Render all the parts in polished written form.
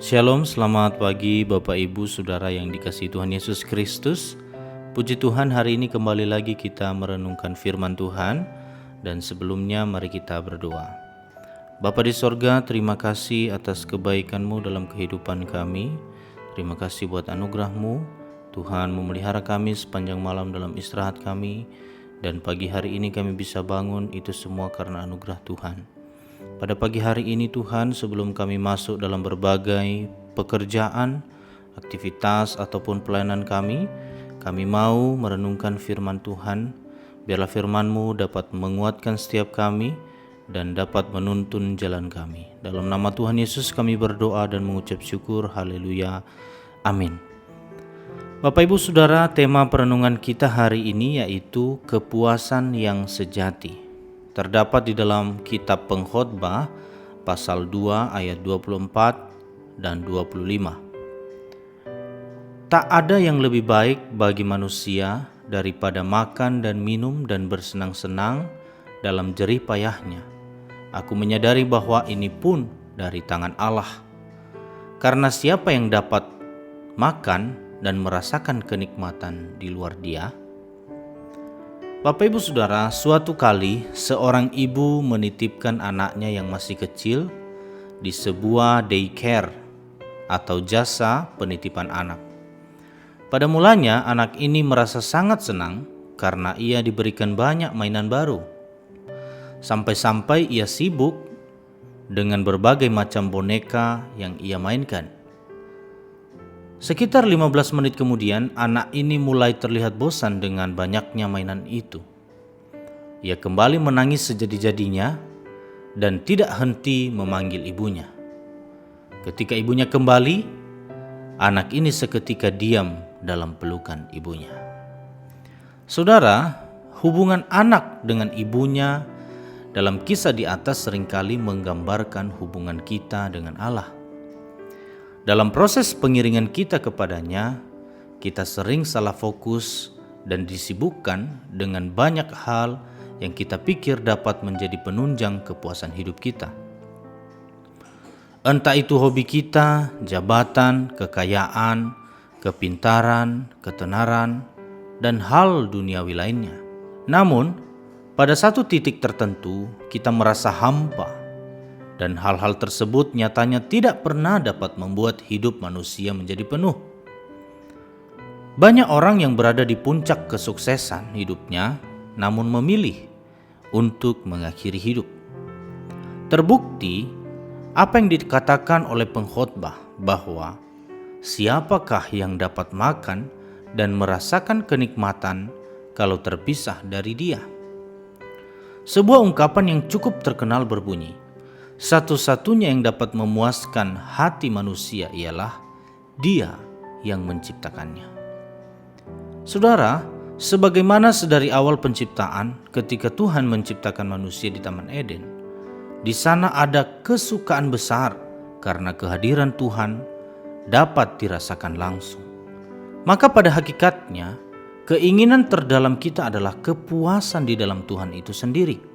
Shalom, selamat pagi Bapak Ibu Saudara yang dikasihi Tuhan Yesus Kristus. Puji Tuhan, hari ini kembali lagi kita merenungkan firman Tuhan. Dan sebelumnya mari kita berdoa. Bapa di sorga, terima kasih atas kebaikan-Mu dalam kehidupan kami. Terima kasih buat anugerah-Mu. Tuhan memelihara kami sepanjang malam dalam istirahat kami. Dan pagi hari ini kami bisa bangun, itu semua karena anugerah Tuhan. Pada pagi hari ini Tuhan, sebelum kami masuk dalam berbagai pekerjaan, aktivitas ataupun pelayanan kami mau merenungkan firman Tuhan. Biarlah firman-Mu dapat menguatkan setiap kami dan dapat menuntun jalan kami. Dalam nama Tuhan Yesus kami berdoa dan mengucap syukur. Haleluya. Amin. Bapak Ibu Saudara, tema perenungan kita hari ini yaitu kepuasan yang sejati. Terdapat di dalam kitab Pengkhotbah pasal 2 ayat 24 dan 25. Tak ada yang lebih baik bagi manusia daripada makan dan minum dan bersenang-senang dalam jerih payahnya. Aku menyadari bahwa ini pun dari tangan Allah. Karena siapa yang dapat makan dan merasakan kenikmatan di luar Dia? Bapak Ibu Saudara, suatu kali seorang ibu menitipkan anaknya yang masih kecil di sebuah daycare atau jasa penitipan anak. Pada mulanya anak ini merasa sangat senang karena ia diberikan banyak mainan baru. Sampai-sampai ia sibuk dengan berbagai macam boneka yang ia mainkan. Sekitar 15 menit kemudian, anak ini mulai terlihat bosan dengan banyaknya mainan itu. Ia kembali menangis sejadi-jadinya dan tidak henti memanggil ibunya. Ketika ibunya kembali, anak ini seketika diam dalam pelukan ibunya. Saudara, hubungan anak dengan ibunya dalam kisah di atas seringkali menggambarkan hubungan kita dengan Allah. Dalam proses pengiringan kita kepadanya, kita sering salah fokus dan disibukkan dengan banyak hal yang kita pikir dapat menjadi penunjang kepuasan hidup kita. Entah itu hobi kita, jabatan, kekayaan, kepintaran, ketenaran, dan hal duniawi lainnya. Namun, pada satu titik tertentu kita merasa hampa. Dan hal-hal tersebut nyatanya tidak pernah dapat membuat hidup manusia menjadi penuh. Banyak orang yang berada di puncak kesuksesan hidupnya, namun memilih untuk mengakhiri hidup. Terbukti apa yang dikatakan oleh pengkhotbah bahwa siapakah yang dapat makan dan merasakan kenikmatan kalau terpisah dari Dia? Sebuah ungkapan yang cukup terkenal berbunyi, satu-satunya yang dapat memuaskan hati manusia ialah Dia yang menciptakannya. Saudara, sebagaimana sedari awal penciptaan, ketika Tuhan menciptakan manusia di Taman Eden, di sana ada kesukaan besar karena kehadiran Tuhan dapat dirasakan langsung. Maka pada hakikatnya, keinginan terdalam kita adalah kepuasan di dalam Tuhan itu sendiri.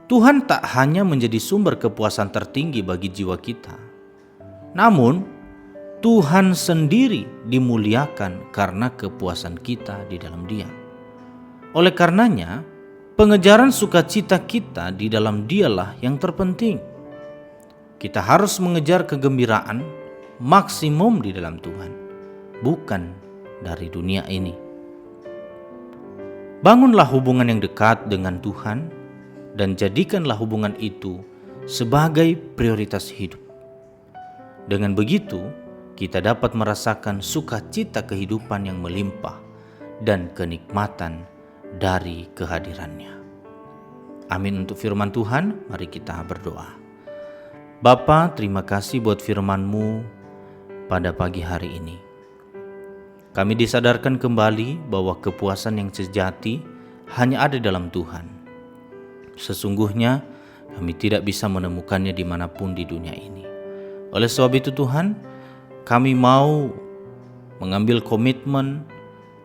Tuhan tak hanya menjadi sumber kepuasan tertinggi bagi jiwa kita, namun Tuhan sendiri dimuliakan karena kepuasan kita di dalam Dia. Oleh karenanya, pengejaran sukacita kita di dalam Dialah yang terpenting. Kita harus mengejar kegembiraan maksimum di dalam Tuhan, bukan dari dunia ini. Bangunlah hubungan yang dekat dengan Tuhan dan jadikanlah hubungan itu sebagai prioritas hidup. Dengan begitu, kita dapat merasakan sukacita kehidupan yang melimpah dan kenikmatan dari kehadirannya. Amin untuk firman Tuhan, mari kita berdoa. Bapa, terima kasih buat firman-Mu pada pagi hari ini. Kami disadarkan kembali bahwa kepuasan yang sejati hanya ada dalam Tuhan. Sesungguhnya kami tidak bisa menemukannya dimanapun di dunia ini. Oleh sebab itu Tuhan, kami mau mengambil komitmen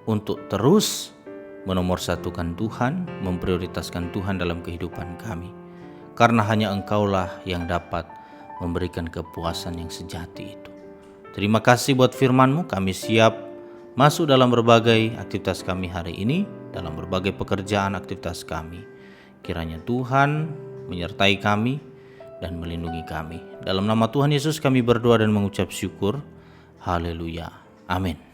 untuk terus menomorsatukan Tuhan, memprioritaskan Tuhan dalam kehidupan kami. Karena hanya Engkaulah yang dapat memberikan kepuasan yang sejati itu. Terima kasih buat firman-Mu, kami siap masuk dalam berbagai aktivitas kami hari ini, dalam berbagai pekerjaan aktivitas kami. Kiranya Tuhan menyertai kami dan melindungi kami. Dalam nama Tuhan Yesus kami berdoa dan mengucap syukur. Haleluya. Amin.